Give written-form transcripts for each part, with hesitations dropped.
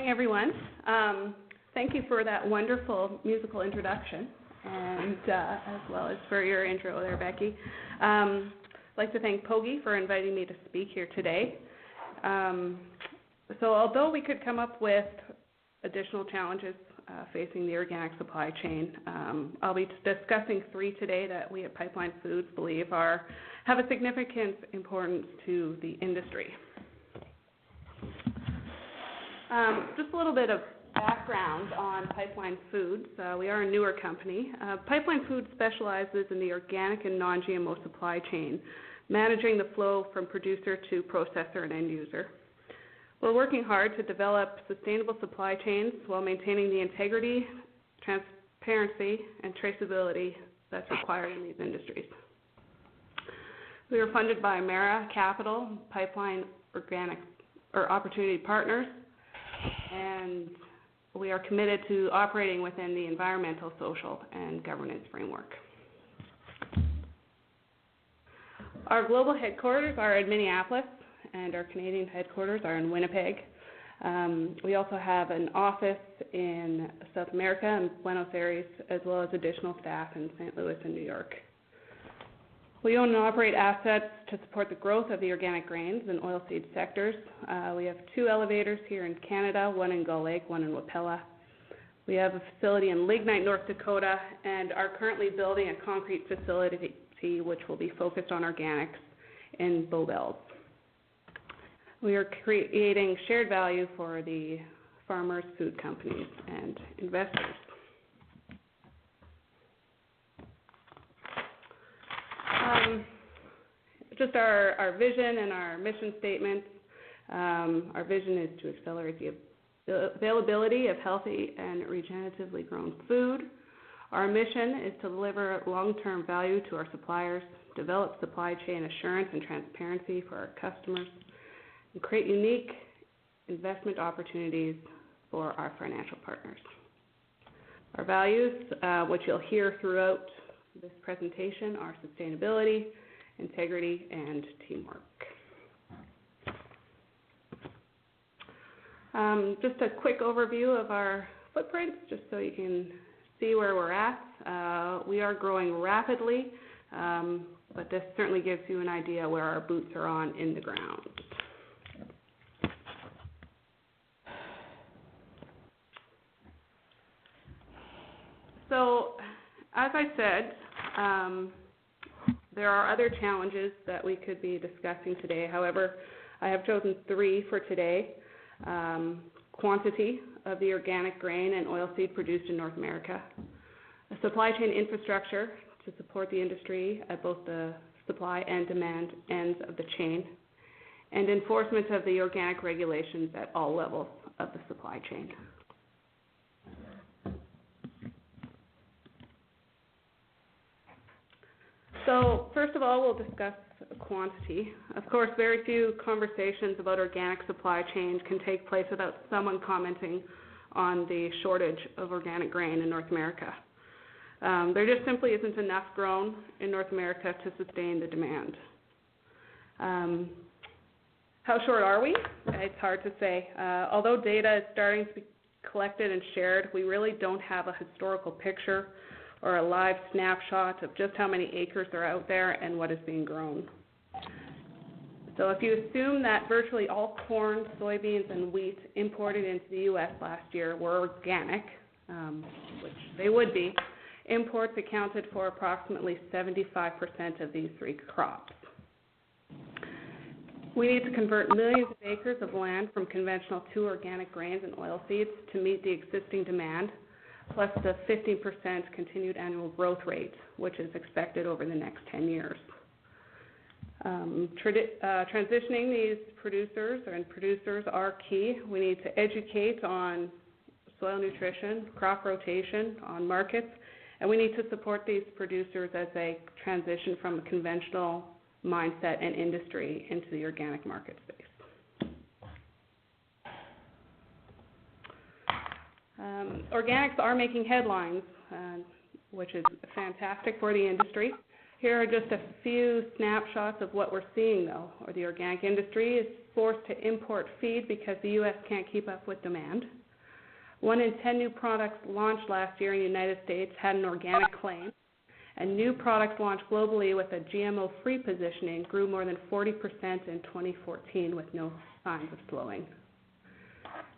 morning, everyone. Thank you for that wonderful musical introduction, and as well as for your intro there, Becky. I'd like to thank Pogi for inviting me to speak here today. So although we could come up with additional challenges facing the organic supply chain, I'll be discussing three today that we at Pipeline Foods believe have a significant importance to the industry. Just a little bit of background on Pipeline Foods. We are a newer company. Pipeline Foods specializes in the organic and non-GMO supply chain, managing the flow from producer to processor and end user. We're working hard to develop sustainable supply chains while maintaining the integrity, transparency, and traceability that's required in these industries. We are funded by Mara Capital, Pipeline Opportunity Partners, and we are committed to operating within the environmental, social, and governance framework. Our global headquarters are in Minneapolis, and our Canadian headquarters are in Winnipeg. We also have an office in South America in Buenos Aires, as well as additional staff in St. Louis and New York. We own and operate assets to support the growth of the organic grains and oilseed sectors. We have 2 elevators here in Canada, one in Gull Lake, one in Wapella. We have a facility in Lignite, North Dakota, and are currently building a concrete facility which will be focused on organics in Bowbells. We are creating shared value for the farmers, food companies, and investors. Just our vision and our mission statements. Our vision is to accelerate the availability of healthy and regeneratively grown food. Our mission is to deliver long-term value to our suppliers, develop supply chain assurance and transparency for our customers, and create unique investment opportunities for our financial partners. Our values, which you'll hear throughout this presentation, are sustainability, integrity, and teamwork. Just a quick overview of our footprint, just so you can see where we're at. We are growing rapidly, but this certainly gives you an idea where our boots are on in the ground. So, as I said, there are other challenges that we could be discussing today. However, I have chosen 3 for today. Quantity of the organic grain and oilseed produced in North America, a supply chain infrastructure to support the industry at both the supply and demand ends of the chain, and enforcement of the organic regulations at all levels of the supply chain. So first of all, we'll discuss quantity. Of course, very few conversations about organic supply chains can take place without someone commenting on the shortage of organic grain in North America. There just simply isn't enough grown in North America to sustain the demand. How short are we? It's hard to say. Although data is starting to be collected and shared, we really don't have a historical picture or a live snapshot of just how many acres are out there and what is being grown. So if you assume that virtually all corn, soybeans, and wheat imported into the U.S. last year were organic, which they would be, imports accounted for approximately 75% of these 3 crops. We need to convert millions of acres of land from conventional to organic grains and oilseeds to meet the existing demand, plus the 15% continued annual growth rate, which is expected over the next 10 years. Transitioning these producers are key. We need to educate on soil nutrition, crop rotation, on markets, and we need to support these producers as they transition from a conventional mindset and industry into the organic market space. Organics are making headlines, which is fantastic for the industry. Here are just a few snapshots of what we're seeing, though. Or the organic industry is forced to import feed because the U.S. can't keep up with demand. 1 in 10 new products launched last year in the United States had an organic claim, and new products launched globally with a GMO-free positioning grew more than 40% in 2014 with no signs of slowing.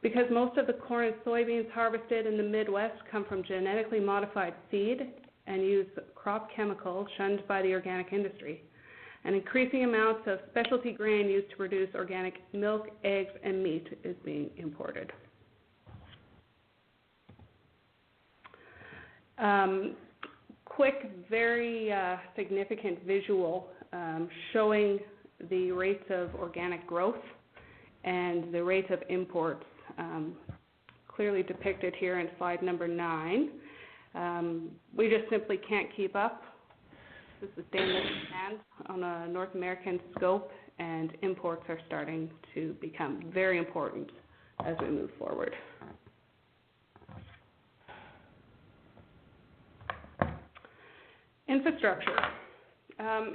Because most of the corn and soybeans harvested in the Midwest come from genetically modified seed and use crop chemicals shunned by the organic industry, and increasing amounts of specialty grain used to produce organic milk, eggs, and meat is being imported. Quick, very significant visual showing the rates of organic growth and the rate of imports, clearly depicted here in slide number 9. We just simply can't keep up. This is sustainable demand on a North American scope, and imports are starting to become very important as we move forward. Infrastructure.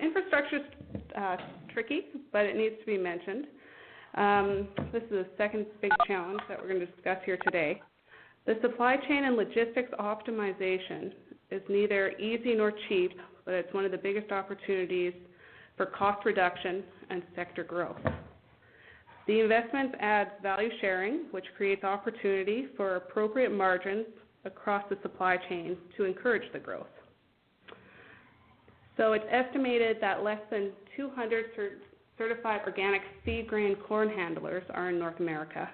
Infrastructure is tricky, but it needs to be mentioned. This is the second big challenge that we're going to discuss here today. The supply chain and logistics optimization is neither easy nor cheap, but it's one of the biggest opportunities for cost reduction and sector growth. The investment adds value sharing, which creates opportunity for appropriate margins across the supply chain to encourage the growth. So it's estimated that less than 200 certified organic feed grain corn handlers are in North America.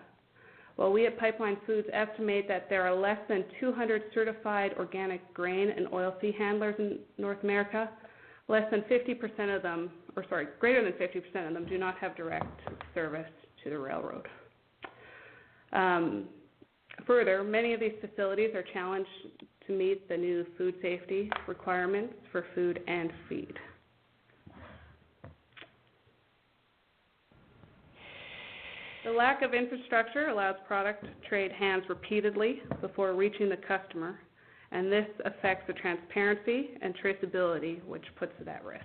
While we at Pipeline Foods estimate that there are less than 200 certified organic grain and oilseed handlers in North America, greater than 50% of them do not have direct service to the railroad. Further, many of these facilities are challenged to meet the new food safety requirements for food and feed. The lack of infrastructure allows product to trade hands repeatedly before reaching the customer, and this affects the transparency and traceability, which puts it at risk.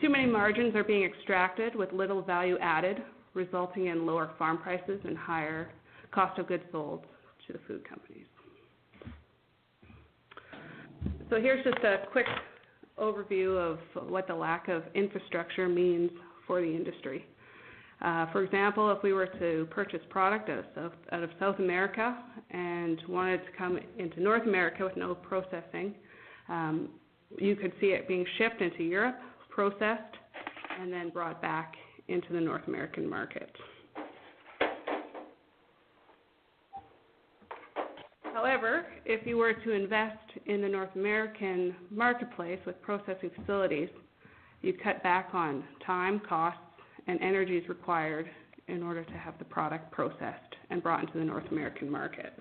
Too many margins are being extracted with little value added, resulting in lower farm prices and higher cost of goods sold to the food companies. So here's just a quick overview of what the lack of infrastructure means for the industry. For example, if we were to purchase product out of South America and wanted to come into North America with no processing, you could see it being shipped into Europe, processed, and then brought back into the North American market. However, if you were to invest in the North American marketplace with processing facilities, you cut back on time, costs, and energies required in order to have the product processed and brought into the North American market.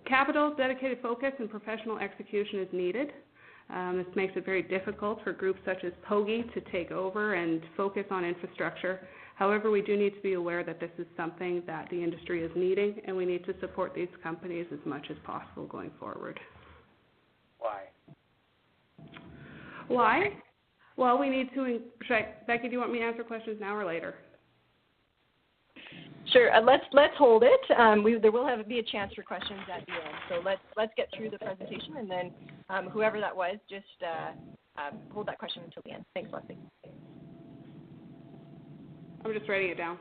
Capital, dedicated focus, and professional execution is needed. This makes it very difficult for groups such as POGI to take over and focus on infrastructure. However, we do need to be aware that this is something that the industry is needing, and we need to support these companies as much as possible going forward. Why? Well, we need to, Becky, do you want me to answer questions now or later? Sure. Let's hold it. There will be a chance for questions at the end. So let's get through the presentation, and then whoever that was, just hold that question until the end. Thanks, Leslie. I'm just writing it down.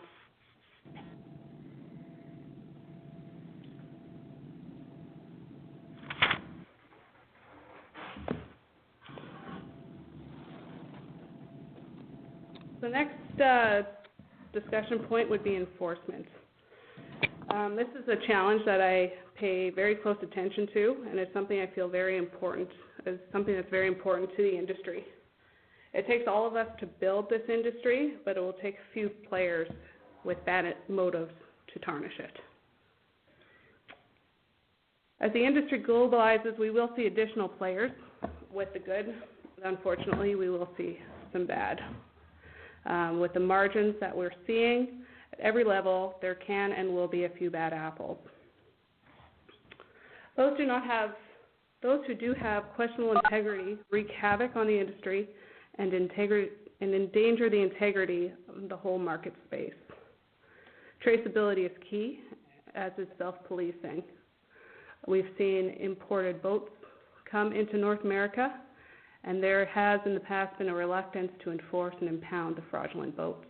The next discussion point would be enforcement. This is a challenge that I pay very close attention to, and it's something I feel very important, is something that's very important to the industry. It takes all of us to build this industry, but it will take a few players with bad motives to tarnish it. As the industry globalizes, we will see additional players with the good. Unfortunately, we will see some bad. With the margins that we're seeing At every level, there can and will be a few bad apples. Those who do have questionable integrity wreak havoc on the industry and endanger the integrity of the whole market space. Traceability is key, as is self-policing. We've seen imported boats come into North America, and there has in the past been a reluctance to enforce and impound the fraudulent boats.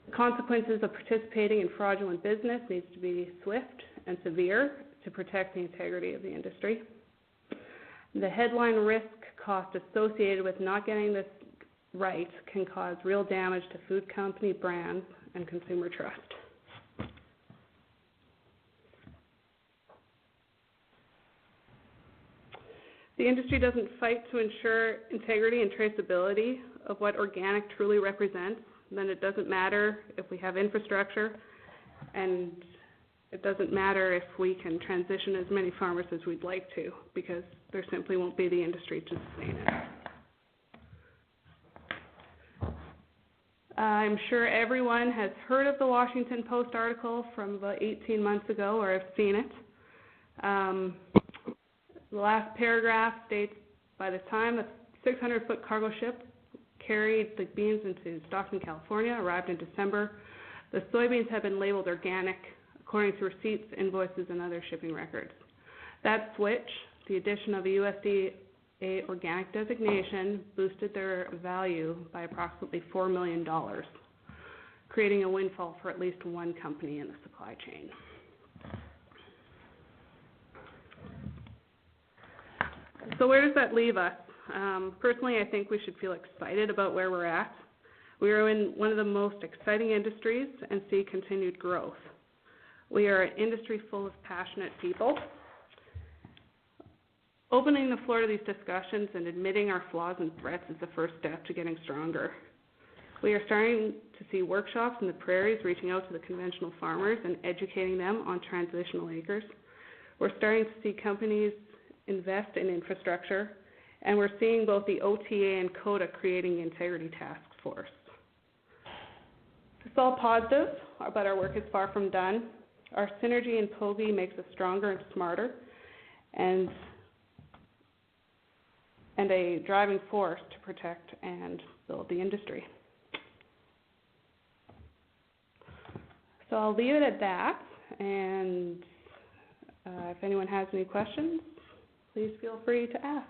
The consequences of participating in fraudulent business needs to be swift and severe to protect the integrity of the industry. The headline risk cost associated with not getting this right can cause real damage to food company brands and consumer trust. The industry doesn't fight to ensure integrity and traceability of what organic truly represents. Then it doesn't matter if we have infrastructure, and it doesn't matter if we can transition as many farmers as we'd like to, because there simply won't be the industry to sustain it. I'm sure everyone has heard of the Washington Post article from about 18 months ago, or have seen it. The last paragraph states, by the time a 600-foot cargo ship carried the beans into Stockton, California, arrived in December, the soybeans have been labeled organic according to receipts, invoices, and other shipping records. That switch, the addition of a USDA organic designation, boosted their value by approximately $4 million, creating a windfall for at least one company in the supply chain. So where does that leave us? Personally, I think we should feel excited about where we're at. We are in one of the most exciting industries and see continued growth. We are an industry full of passionate people. Opening the floor to these discussions and admitting our flaws and threats is the first step to getting stronger. We are starting to see workshops in the prairies reaching out to the conventional farmers and educating them on transitional acres. We're starting to see companies invest in infrastructure, and we're seeing both the OTA and CODA creating the Integrity Task Force. It's all positive, but our work is far from done. Our synergy in POGI makes us stronger and smarter, and a driving force to protect and build the industry. So I'll leave it at that, and if anyone has any questions, please feel free to ask.